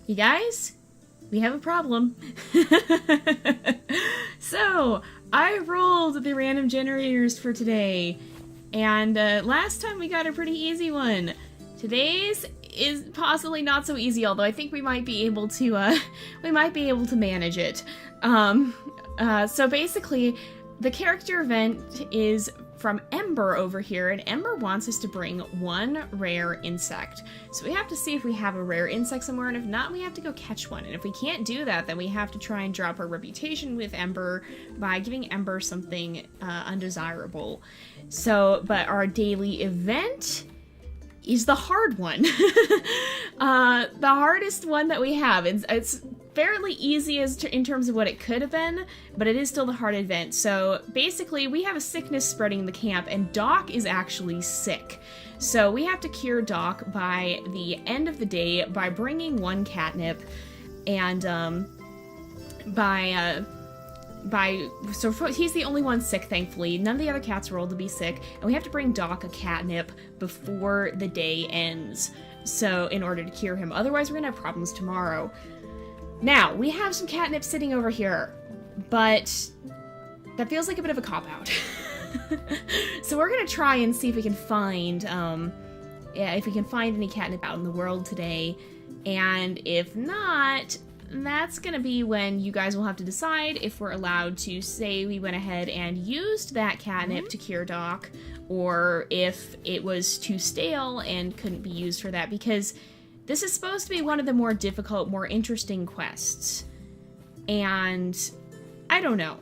You guys, we have a problem. So, I rolled the random generators for today, and last time we got a pretty easy one. Today's is possibly not so easy, although I think we might be able to manage it. So basically, the character event is from Ember over here, and Ember wants us to bring one rare insect. So we have to see if we have a rare insect somewhere, and if not, we have to go catch one. And if we can't do that, then we have to try and drop our reputation with Ember by giving Ember something undesirable. So, but our daily event is the hard one. The hardest one that we have. It's fairly easy in terms of what it could have been, but it is still the hard event. So basically, we have a sickness spreading in the camp, and Doc is actually sick. So we have to cure Doc by the end of the day by bringing one catnip, and so he's the only one sick, thankfully. None of the other cats rolled to be sick, and we have to bring Doc a catnip before the day ends, so in order to cure him. Otherwise, we're gonna have problems tomorrow. Now, we have some catnip sitting over here, but that feels like a bit of a cop-out. So we're gonna try and see if we can find, any catnip out in the world today, and if not, that's gonna be when you guys will have to decide if we're allowed to say we went ahead and used that catnip to cure Doc, or if it was too stale and couldn't be used for that, because this is supposed to be one of the more difficult, more interesting quests. And I don't know.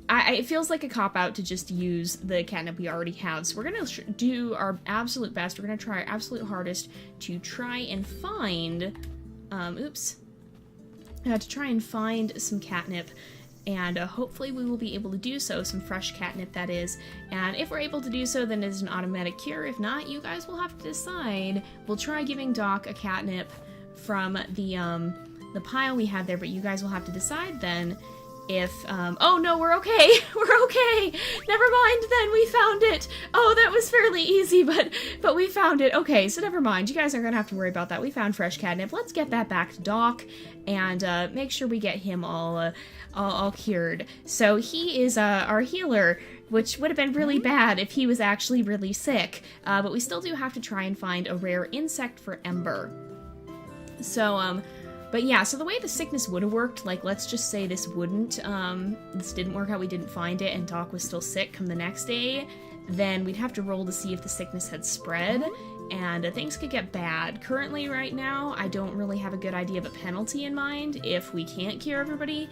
It feels like a cop-out to just use the catnip we already have. So we're going to do our absolute best. We're going to try our absolute hardest to try and find... to try and find some catnip. And hopefully we will be able to do so, some fresh catnip that is, and if we're able to do so, then it's an automatic cure. If not, you guys will have to decide. We'll try giving Doc a catnip from the pile we had there, but you guys will have to decide then if, oh no, we're okay, we're okay, never mind then, we found it. Oh, that was fairly easy, but we found it. Okay, so never mind, you guys aren't gonna have to worry about that. We found fresh catnip. Let's get that back to Doc, and make sure we get him all cured. So he is our healer, which would have been really bad if he was actually really sick, but we still do have to try and find a rare insect for Ember. So, but yeah, so the way the sickness would have worked, like, let's just say this didn't work out, we didn't find it, and Doc was still sick come the next day, then we'd have to roll to see if the sickness had spread, and things could get bad. Currently, right now, I don't really have a good idea of a penalty in mind if we can't cure everybody,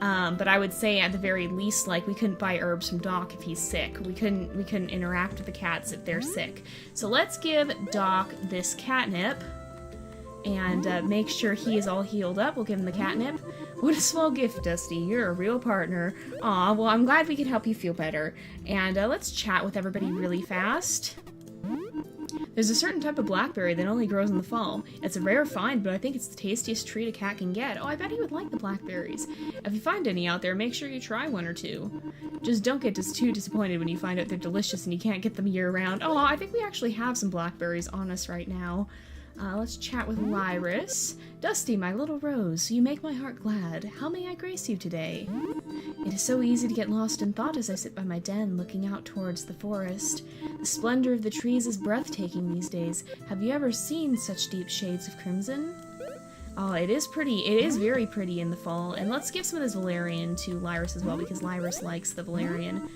but I would say at the very least, like, we couldn't buy herbs from Doc if he's sick. We couldn't interact with the cats if they're sick. So let's give Doc this catnip, and make sure he is all healed up. We'll give him the catnip. What a small gift, Dusty. You're a real partner. Aw, well, I'm glad we could help you feel better. And let's chat with everybody really fast. There's a certain type of blackberry that only grows in the fall. It's a rare find, but I think it's the tastiest treat a cat can get. Oh, I bet he would like the blackberries. If you find any out there, make sure you try one or two. Just don't get too disappointed when you find out they're delicious and you can't get them year-round. Oh, I think we actually have some blackberries on us right now. Let's chat with Lyris. Dusty, my little rose, you make my heart glad. How may I grace you today? It is so easy to get lost in thought as I sit by my den looking out towards the forest. The splendor of the trees is breathtaking these days. Have you ever seen such deep shades of crimson? Oh, it is pretty. It is very pretty in the fall. And let's give some of this valerian to Lyris as well, because Lyris likes the valerian.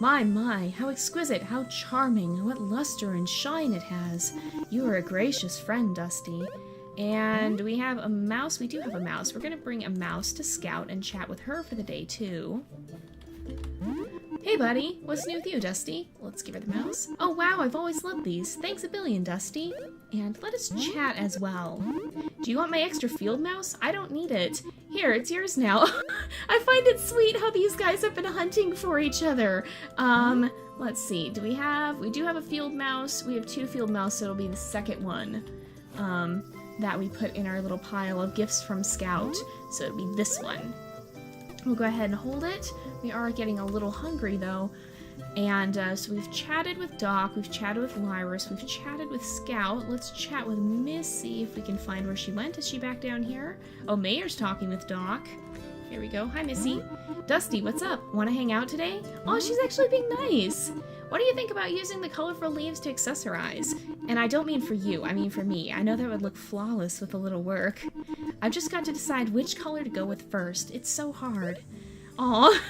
My, how exquisite, how charming, what luster and shine it has. You are a gracious friend, Dusty. And we have a mouse. We do have a mouse. We're going to bring a mouse to Scout and chat with her for the day, too. Hey, buddy. What's new with you, Dusty? Let's give her the mouse. Oh, wow, I've always loved these. Thanks a billion, Dusty. And let us chat as well. Do you want my extra field mouse? I don't need it. Here, it's yours now. I find it sweet how these guys have been hunting for each other. Let's see. We do have a field mouse. We have 2 field mouse, so it'll be the second one. That we put in our little pile of gifts from Scout. So it'll be this one. We'll go ahead and hold it. We are getting a little hungry, though. And so we've chatted with Doc, we've chatted with Lyrus, we've chatted with Scout. Let's chat with Missy if we can find where she went. Is she back down here? Oh, Mayor's talking with Doc. Here we go. Hi, Missy. Dusty, what's up? Want to hang out today? Oh, she's actually being nice. What do you think about using the colorful leaves to accessorize? And I don't mean for you, I mean for me. I know that would look flawless with a little work. I've just got to decide which color to go with first. It's so hard. Aw,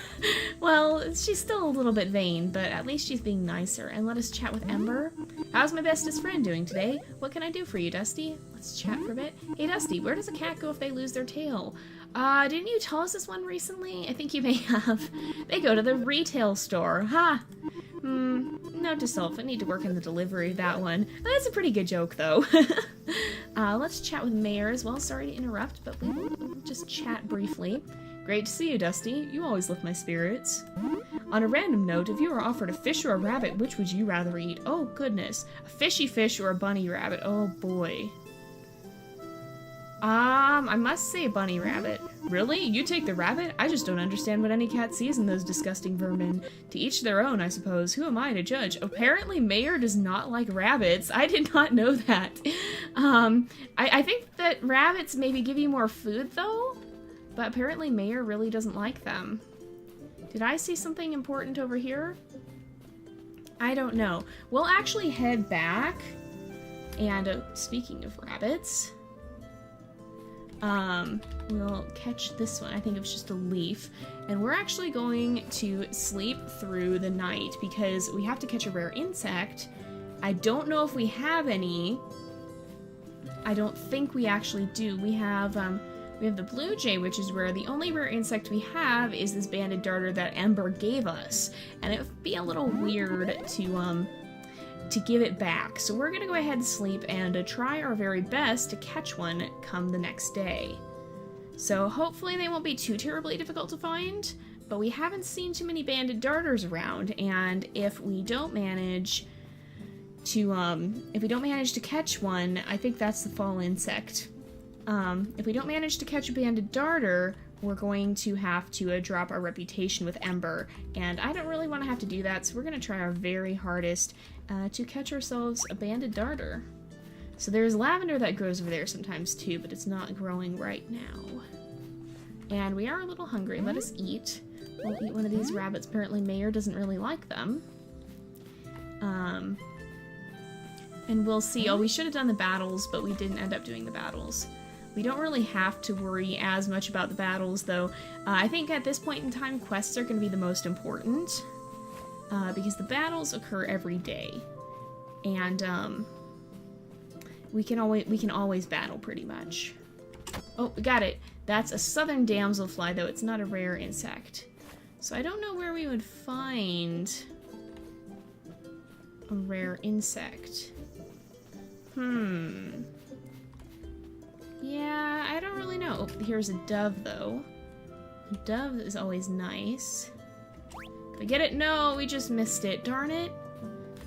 well, she's still a little bit vain, but at least she's being nicer. And let us chat with Ember. How's my bestest friend doing today? What can I do for you, Dusty? Let's chat for a bit. Hey, Dusty, where does a cat go if they lose their tail? Didn't you tell us this one recently? I think you may have. They go to the retail store. Ha! Note to self, I need to work on the delivery of that one. That's a pretty good joke, though. Let's chat with Mayor as well. Sorry to interrupt, but we will just chat briefly. Great to see you, Dusty. You always lift my spirits. On a random note, if you were offered a fish or a rabbit, which would you rather eat? Oh, goodness. A fishy fish or a bunny rabbit? Oh, boy. I must say bunny rabbit. Really? You take the rabbit? I just don't understand what any cat sees in those disgusting vermin. To each their own, I suppose. Who am I to judge? Apparently, Mayor does not like rabbits. I did not know that. I think that rabbits maybe give you more food, though? But apparently Mayor really doesn't like them. Did I see something important over here? I don't know. We'll actually head back. And speaking of rabbits, we'll catch this one. I think it was just a leaf. And we're actually going to sleep through the night because we have to catch a rare insect. I don't know if we have any. I don't think we actually do. We have the blue jay, which is rare. The only rare insect we have is this banded darter that Ember gave us. And it would be a little weird to give it back. So we're gonna go ahead and sleep and try our very best to catch one come the next day. So hopefully they won't be too terribly difficult to find, but we haven't seen too many banded darters around, and if we don't manage to catch one, I think that's the fall insect. If we don't manage to catch a banded darter, we're going to have to drop our reputation with Ember, and I don't really want to have to do that, so we're going to try our very hardest to catch ourselves a banded darter. So there's lavender that grows over there sometimes too, but it's not growing right now. And we are a little hungry. Let us eat. We'll eat one of these rabbits. Apparently Mayor doesn't really like them. And we'll see. Oh, we should have done the battles, but we didn't end up doing the battles. We don't really have to worry as much about the battles, though. I think at this point in time, quests are going to be the most important, because the battles occur every day, and we can always battle pretty much. Oh, we got it. That's a southern damselfly, though. It's not a rare insect, so I don't know where we would find a rare insect. Yeah, I don't really know. Oh, here's a dove, though. A dove is always nice. Can we get it? No, we just missed it. Darn it.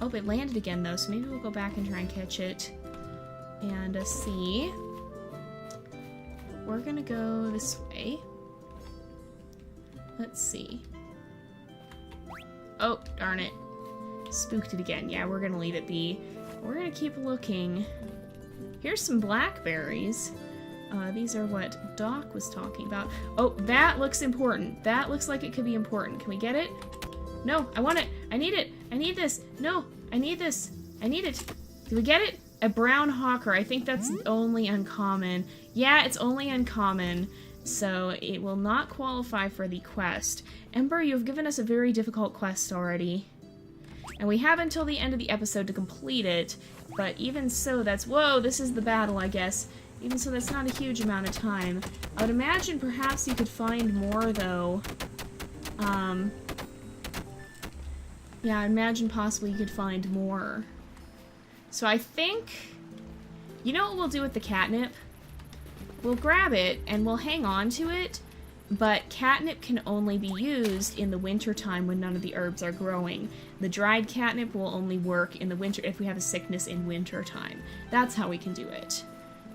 Oh, it landed again, though, so maybe we'll go back and try and catch it. And see. We're gonna go this way. Let's see. Oh, darn it. Spooked it again. Yeah, we're gonna leave it be. We're gonna keep looking. Here's some blackberries. These are what Doc was talking about. Oh, that looks important. That looks like it could be important. Can we get it? No, I want it. I need it. I need this. No, I need this. I need it. Did we get it? A brown hawker. I think that's only uncommon. Yeah, it's only uncommon, so it will not qualify for the quest. Ember, you've given us a very difficult quest already. And we have until the end of the episode to complete it, but even so, that's... Whoa, this is the battle, I guess. Even so, that's not a huge amount of time. I would imagine perhaps you could find more, though. Yeah, I imagine possibly you could find more. So I think... You know what we'll do with the catnip? We'll grab it, and we'll hang on to it, but catnip can only be used in the winter time when none of the herbs are growing. The dried catnip will only work in the winter if we have a sickness in winter time. That's how we can do it.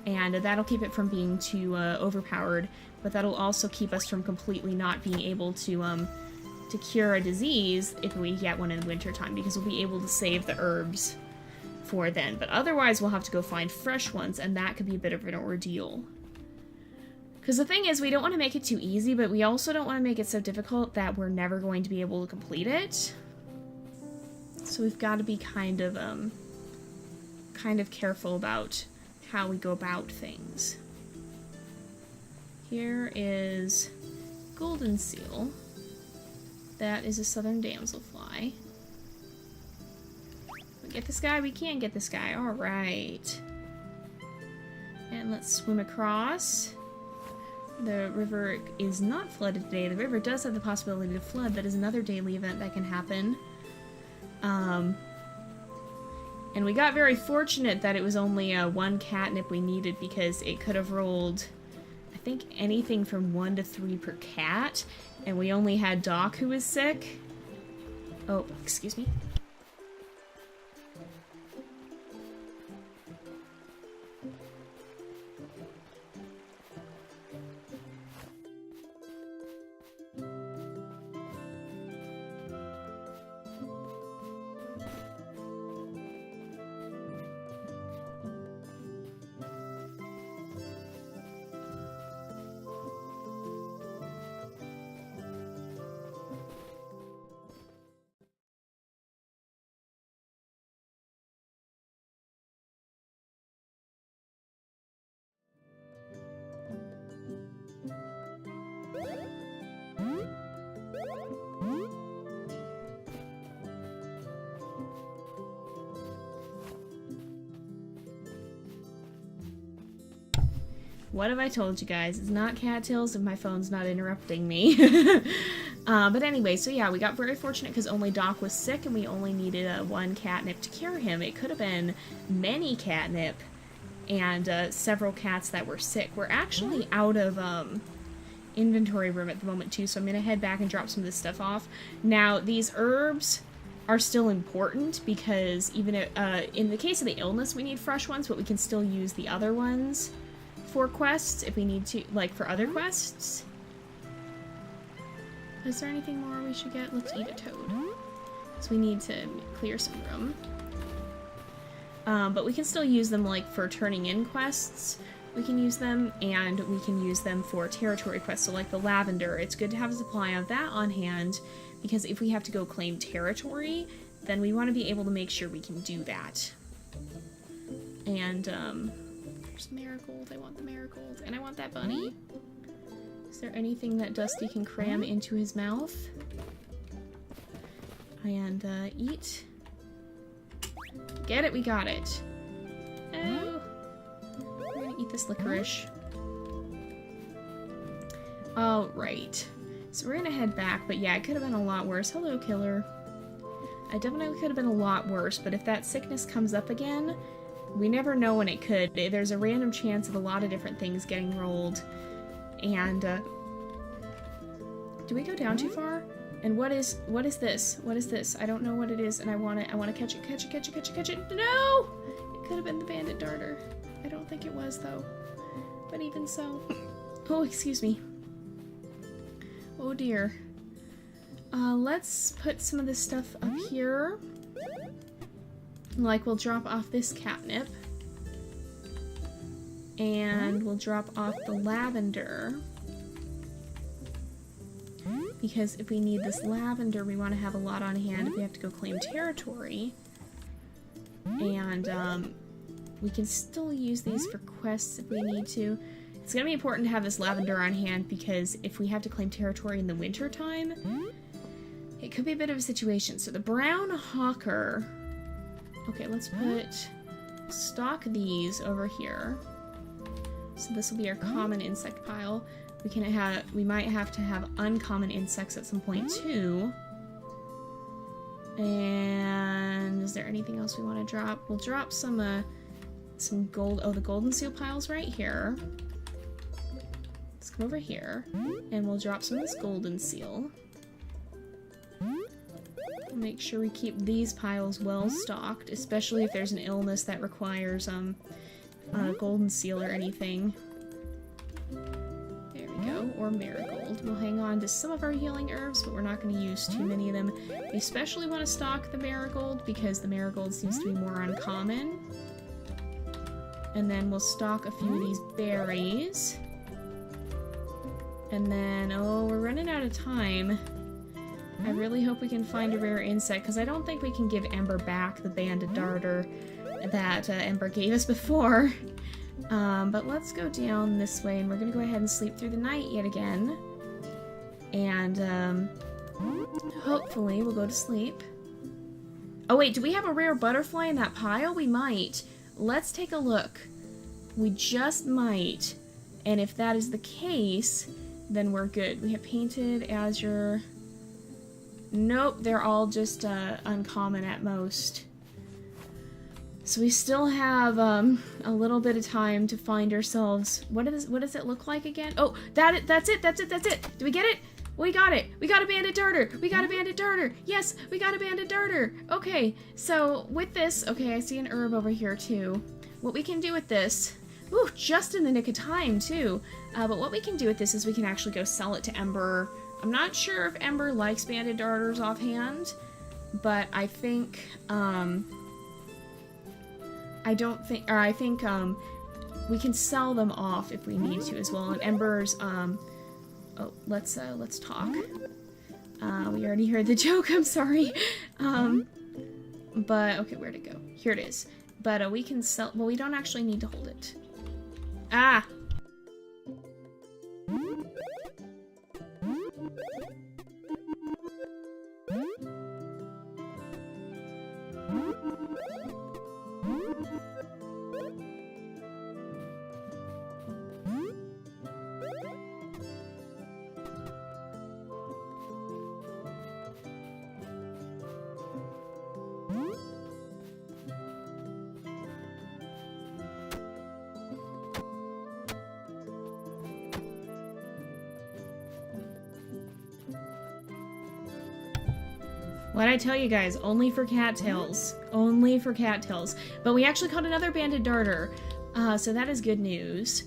And that'll keep it from being too overpowered, but that'll also keep us from completely not being able to to cure a disease if we get one in the wintertime, because we'll be able to save the herbs for then. But otherwise, we'll have to go find fresh ones, and that could be a bit of an ordeal. Because the thing is, we don't want to make it too easy, but we also don't want to make it so difficult that we're never going to be able to complete it. So we've got to be kind of careful about how we go about things. Here is golden seal. That is a southern damselfly. We get this guy? We can get this guy. Alright. And let's swim across. The river is not flooded today. The river does have the possibility to flood. That is another daily event that can happen. And we got very fortunate that it was only one catnip we needed, because it could have rolled, I think, anything from 1 to 3 per cat, and we only had Doc who was sick. Oh, excuse me. What have I told you guys? It's not cattails if my phone's not interrupting me. But anyway, so yeah, we got very fortunate because only Doc was sick and we only needed one catnip to cure him. It could have been many catnip and several cats that were sick. We're actually out of inventory room at the moment too, so I'm going to head back and drop some of this stuff off. Now, these herbs are still important because even if, in the case of the illness, we need fresh ones, but we can still use the other ones for quests if we need to, like for other quests. Is there anything more we should get? Let's eat a toad. So we need to clear some room. But we can still use them like for turning in quests. We can use them, and we can use them for territory quests. So like the lavender, it's good to have a supply of that on hand, because if we have to go claim territory, then we want to be able to make sure we can do that. And there's marigold. I want the marigold, and I want that bunny. Is there anything that Dusty can cram into his mouth? And eat. Get it, we got it. Oh. We're gonna eat this licorice. Oh, right. So we're gonna head back, but yeah, it could have been a lot worse. Hello, killer. I definitely could have been a lot worse, but if that sickness comes up again, we never know when it could. There's a random chance of a lot of different things getting rolled. And, do we go down too far? And what is this? What is this? I don't know what it is, and I want to catch it, catch it, catch it, catch it, catch it. No! It could have been the bandit darter. I don't think it was, though. But even so. Oh, excuse me. Oh, dear. Let's put some of this stuff up here. Like, we'll drop off this catnip. And we'll drop off the lavender. Because if we need this lavender, we want to have a lot on hand if we have to go claim territory. And, we can still use these for quests if we need to. It's going to be important to have this lavender on hand because if we have to claim territory in the winter time, it could be a bit of a situation. So the brown hawker... Okay, let's stock these over here. So this will be our common insect pile. We might have to have uncommon insects at some point too. And is there anything else we want to drop? We'll drop some gold. Oh, the golden seal pile's right here. Let's come over here, and we'll drop some of this golden seal. Make sure we keep these piles well stocked, especially if there's an illness that requires golden seal or anything. There we go. though, or marigold. We'll hang on to some of our healing herbs, but we're not going to use too many of them. We especially want to stock the marigold because the marigold seems to be more uncommon. And then we'll stock a few of these berries. And then, oh, we're running out of time. I really hope we can find a rare insect, because I don't think we can give Ember back the banded darter that Ember gave us before. But let's go down this way, and we're going to go ahead and sleep through the night yet again. And hopefully we'll go to sleep. Oh wait, do we have a rare butterfly in that pile? We might. Let's take a look. We just might. And if that is the case, then we're good. We have painted azure. Nope, they're all just uncommon at most. So we still have a little bit of time to find ourselves. What does it look like again? Oh, that's it. Do we get it? We got it. We got a banded darter. We got a banded darter. Yes, we got a banded darter. Okay, so with this, okay, I see an herb over here too. What we can do with this, ooh, just in the nick of time too. But what we can do with this is we can actually go sell it to Ember. I'm not sure if Ember likes banded darters offhand, but I think, I think we can sell them off if we need to as well. And Ember's, oh, let's talk. We already heard the joke, I'm sorry. But, okay, where'd it go? Here it is. But we can sell, well, we don't actually need to hold it. Ah! What'd I tell you guys? Only for cattails. Only for cattails. But we actually caught another banded darter. So that is good news.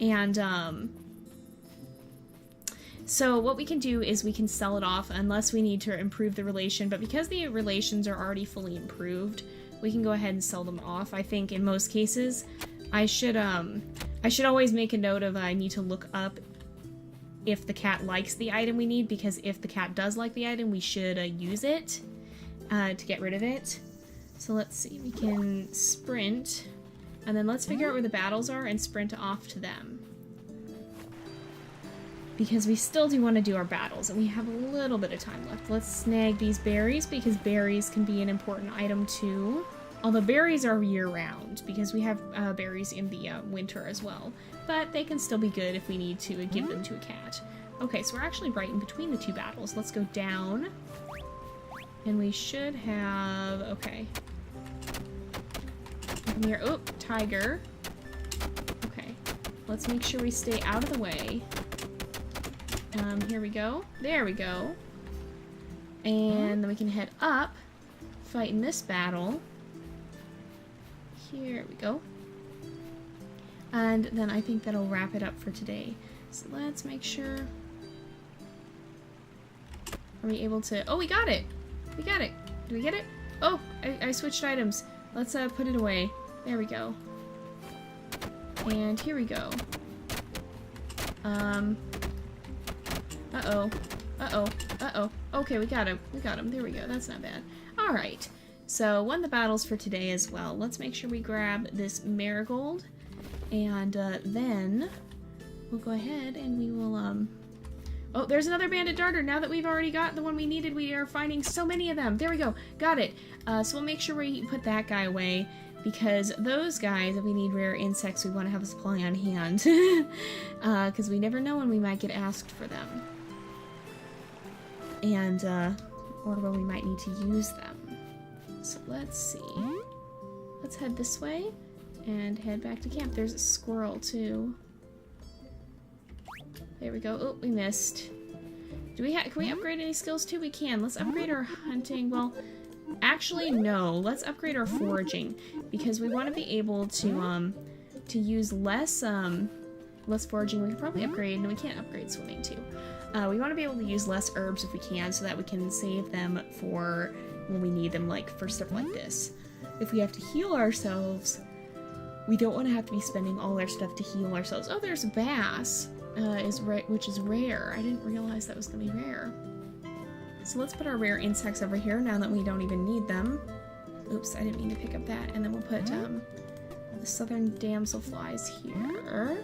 And, so what we can do is we can sell it off unless we need to improve the relation. But because the relations are already fully improved, we can go ahead and sell them off. I think in most cases, I should always make a note of I need to look up if the cat likes the item we need, because if the cat does like the item, we should use it to get rid of it. So let's see, we can sprint, and then let's figure out where the battles are and sprint off to them. Because we still do want to do our battles, and we have a little bit of time left. Let's snag these berries, because berries can be an important item too. Although berries are year-round, because we have berries in the winter as well. But they can still be good if we need to give them to a cat. Okay, so we're actually right in between the two battles. Let's go down. And we should have... okay. Come here. Oh, tiger. Okay. Let's make sure we stay out of the way. Here we go. There we go. And then we can head up, fight in this battle. Here we go. And then I think that'll wrap it up for today. So let's make sure. Are we able to... oh, we got it! We got it! Do we get it? Oh, I switched items. Let's put it away. There we go. And here we go. Uh-oh. Uh-oh. Uh-oh. Okay, we got him. We got him. There we go. That's not bad. Alright. So, won the battles for today as well. Let's make sure we grab this marigold. And then we'll go ahead and we will, oh, there's another banded darter. Now that we've already got the one we needed, we are finding so many of them. There we go. Got it. So we'll make sure we put that guy away, because those guys, if we need rare insects, we want to have a supply on hand. Because we never know when we might get asked for them. And, or when we might need to use them. So let's see. Let's head this way and head back to camp. There's a squirrel too. There we go. Oh, we missed. Can we upgrade any skills too? We can. Let's upgrade our hunting. Well, actually no. Let's upgrade our foraging, because we want to be able to use less less foraging. We could probably upgrade, and we can't upgrade swimming too. We want to be able to use less herbs if we can, so that we can save them for when we need them, like for stuff like this. If we have to heal ourselves, we don't want to have to be spending all our stuff to heal ourselves. Oh, there's a bass, which is rare. I didn't realize that was going to be rare. So let's put our rare insects over here now that we don't even need them. Oops, I didn't mean to pick up that. And then we'll put the southern damselflies here.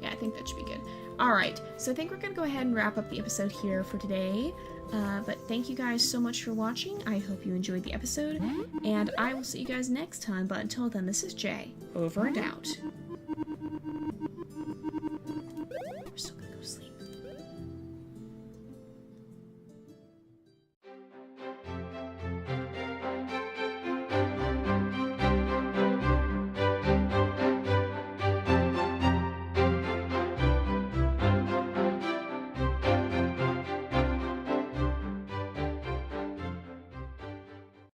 Yeah, I think that should be good. Alright, so I think we're going to go ahead and wrap up the episode here for today. But thank you guys so much for watching. I hope you enjoyed the episode. And I will see you guys next time. But until then, this is Jay. Over and out.